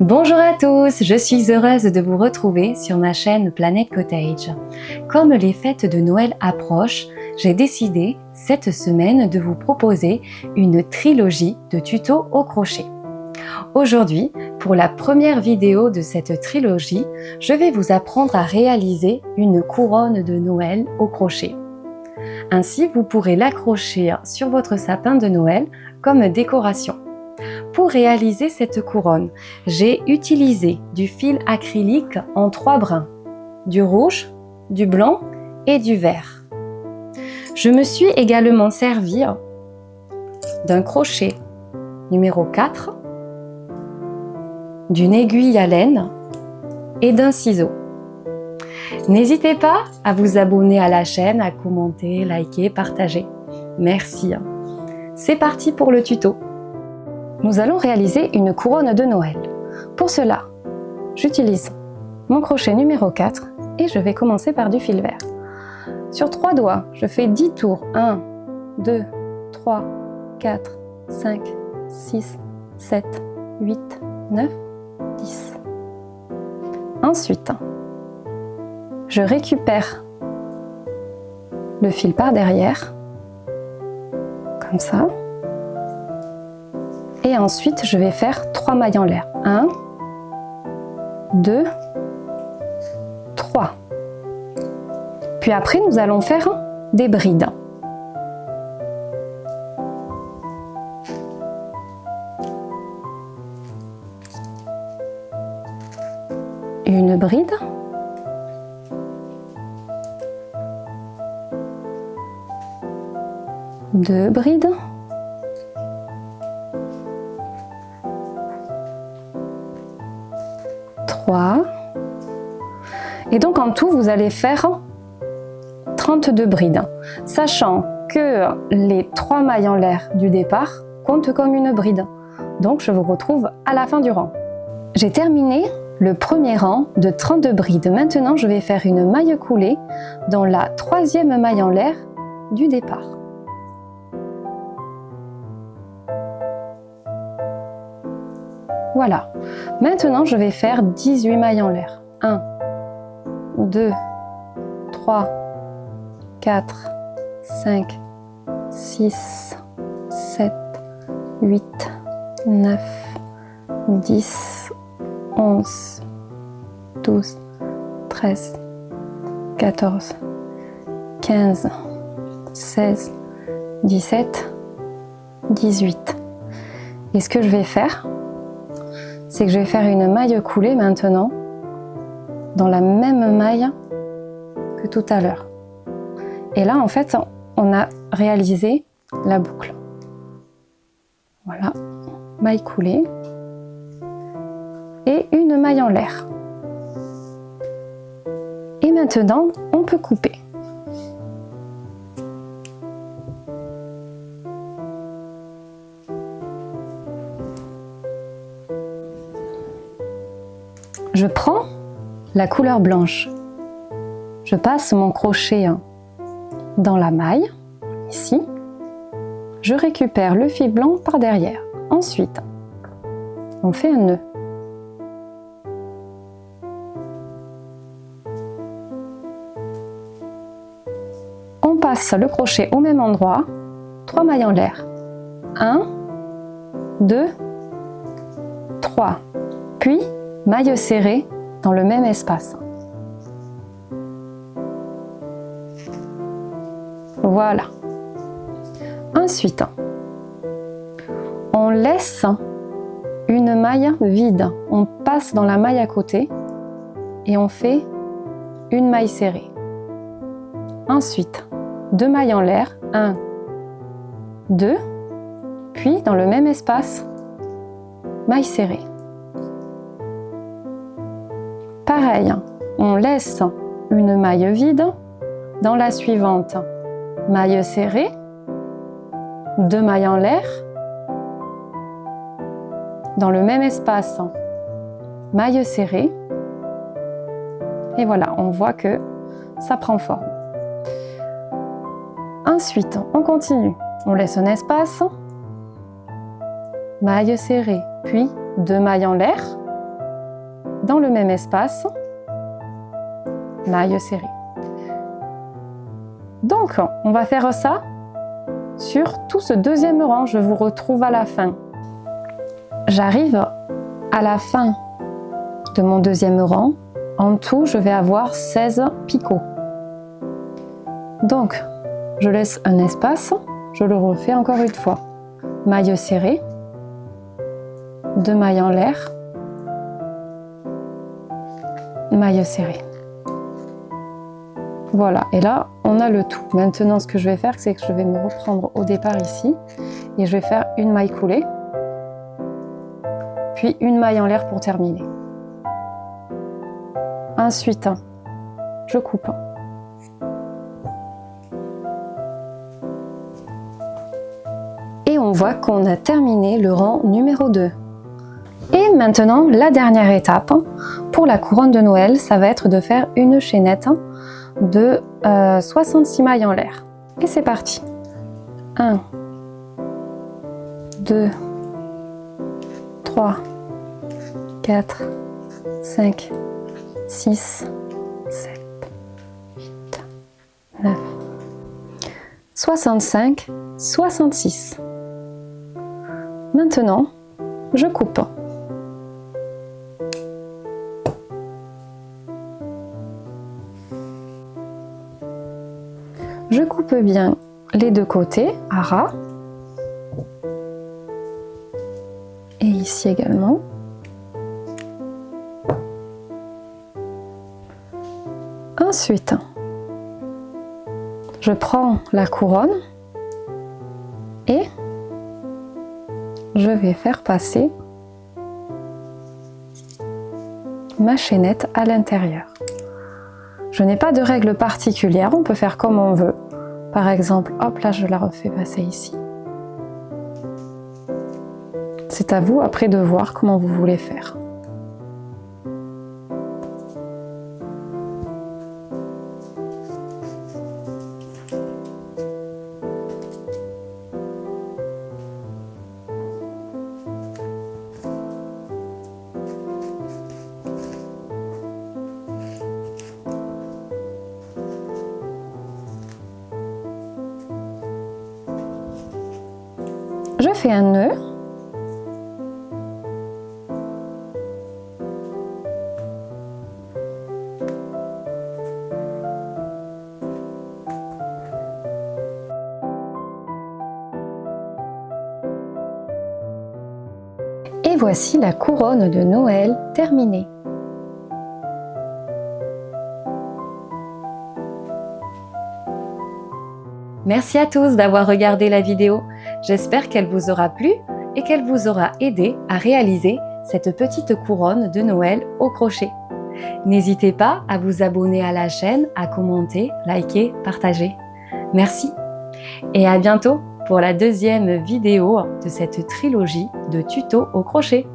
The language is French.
Bonjour à tous, je suis heureuse de vous retrouver sur ma chaîne Planet Cottage. Comme les fêtes de Noël approchent, j'ai décidé cette semaine de vous proposer une trilogie de tutos au crochet. Aujourd'hui, pour la première vidéo de cette trilogie, je vais vous apprendre à réaliser une couronne de Noël au crochet. Ainsi, vous pourrez l'accrocher sur votre sapin de Noël comme décoration. Pour réaliser cette couronne, j'ai utilisé du fil acrylique en 3 brins, du rouge, du blanc et du vert. Je me suis également servi d'un crochet numéro 4, d'une aiguille à laine et d'un ciseau. N'hésitez pas à vous abonner à la chaîne, à commenter, liker, partager. Merci. C'est parti pour le tuto. Nous allons réaliser une couronne de Noël. Pour cela, j'utilise mon crochet numéro 4 et je vais commencer par du fil vert. Sur 3 doigts, je fais 10 tours. 1, 2, 3, 4, 5, 6, 7, 8, 9, 10. Ensuite, je récupère le fil par derrière, comme ça. Et ensuite, je vais faire 3 mailles en l'air. 1, 2, 3. Puis après, nous allons faire des brides. Une bride. Deux brides. Et donc en tout, vous allez faire 32 brides, sachant que les 3 mailles en l'air du départ comptent comme une bride. Donc je vous retrouve à la fin du rang. J'ai terminé le premier rang de 32 brides. Maintenant, je vais faire une maille coulée dans la 3e maille en l'air du départ. Voilà. Maintenant, je vais faire 18 mailles en l'air. 1, 2, 3, 4, 5, 6, 7, 8, 9, 10, 11, 12, 13, 14, 15, 16, 17, 18. Et ce que je vais faire, c'est que je vais faire une maille coulée maintenant dans la même maille que tout à l'heure. Et là, en fait, on a réalisé la boucle. Voilà, maille coulée et une maille en l'air. Et maintenant, on peut couper. Je prends la couleur blanche. Je passe mon crochet dans la maille, ici. Je récupère le fil blanc par derrière. Ensuite, on fait un nœud. On passe le crochet au même endroit, 3 mailles en l'air. 1, 2, 3. Puis, maille serrée dans le même espace. Voilà. Ensuite, on laisse une maille vide. On passe dans la maille à côté et on fait une maille serrée. Ensuite, 2 mailles en l'air. 1, 2. Puis, dans le même espace, maille serrée. Pareil, on laisse une maille vide dans la suivante, maille serrée, 2 mailles en l'air, dans le même espace, maille serrée, et voilà, on voit que ça prend forme. Ensuite, on continue, on laisse un espace, maille serrée, puis 2 mailles en l'air, dans le même espace, maille serrée. Donc, on va faire ça sur tout ce deuxième rang. Je vous retrouve à la fin. J'arrive à la fin de mon deuxième rang. En tout, je vais avoir 16 picots. Donc, je laisse un espace. Je le refais encore une fois. Maille serrée, 2 mailles en l'air, maille serrée. Voilà, et là, on a le tout. Maintenant, ce que je vais faire, c'est que je vais me reprendre au départ ici et je vais faire une maille coulée, puis une maille en l'air pour terminer. Ensuite, je coupe. Et on voit qu'on a terminé le rang numéro 2. Et maintenant, la dernière étape pour la couronne de Noël, ça va être de faire une chaînette de 66 mailles en l'air. Et c'est parti. 1, 2, 3, 4, 5, 6, 7, 8, 9, 65, 66. Maintenant, je coupe. Je coupe bien les deux côtés à ras. Et ici également. Ensuite, je prends la couronne et je vais faire passer ma chaînette à l'intérieur. Je n'ai pas de règle particulière, on peut faire comme on veut. Par exemple, hop là, je la refais passer ici. C'est à vous après de voir comment vous voulez faire. Je fais un nœud. Et voici la couronne de Noël terminée. Merci à tous d'avoir regardé la vidéo. J'espère qu'elle vous aura plu et qu'elle vous aura aidé à réaliser cette petite couronne de Noël au crochet. N'hésitez pas à vous abonner à la chaîne, à commenter, liker, partager. Merci et à bientôt pour la deuxième vidéo de cette trilogie de tutos au crochet.